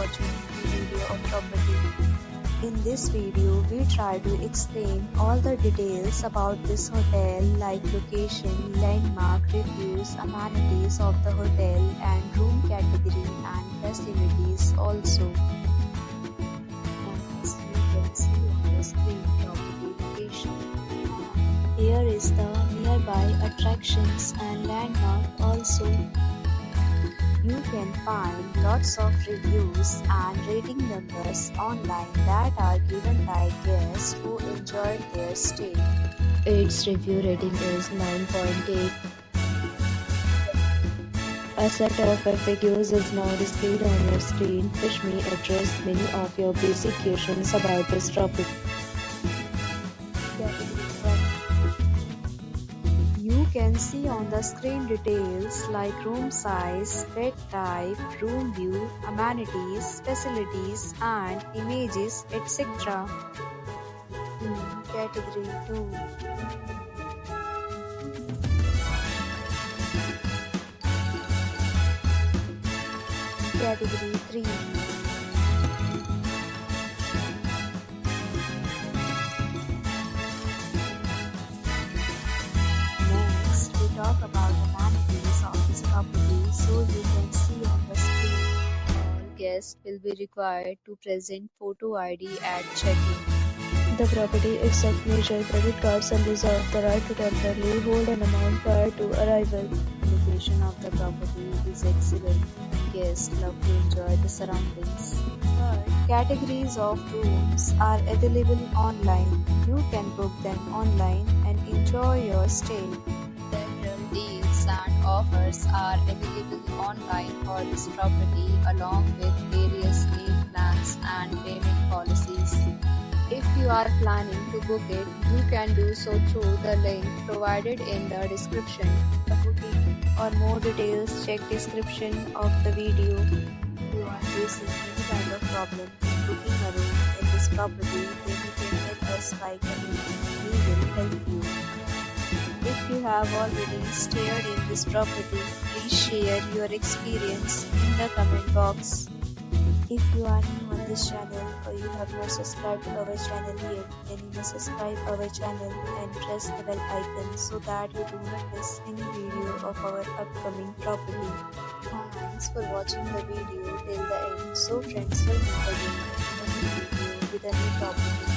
watching the video of property. In this video, we try to explain all the details about this hotel like location, landmark, reviews, amenities of the hotel and room category and facilities also. As you can see on the screen, property location. Here is the nearby attractions and landmark also. You can find lots of reviews and rating numbers online that are given by guests who enjoyed their stay. Its review rating is 9.8. A set of FAQs is now displayed on your screen, which may address many of your basic questions about this topic. You can see on the screen details like room size, bed type, room view, amenities, facilities and images, etc. Category 2. Category 3. Talk about amenities of this property, so you can see on the screen. All guests will be required to present photo ID at check-in. The property accepts major credit cards and reserves the right to temporarily hold an amount prior to arrival. The location of the property is excellent. Guests love to enjoy the surroundings. Third, categories of rooms are available online. You can book them online and enjoy your stay. Deals and offers are available online for this property along with various meal plans and payment policies. If you are planning to book it, you can do so through the link provided in the description. For booking or more details, check description of the video. If you are facing any kind of problem in booking a room in this property, then you can help us by commenting. We will help you. If you have already stayed in this property, please share your experience in the comment box. If you are new on this channel or you have not subscribed to our channel yet, then you must subscribe our channel and press the bell icon so that you do not miss any video of our upcoming property. Thanks for watching the video till the end. So friends, will meet again in a new video with a new property.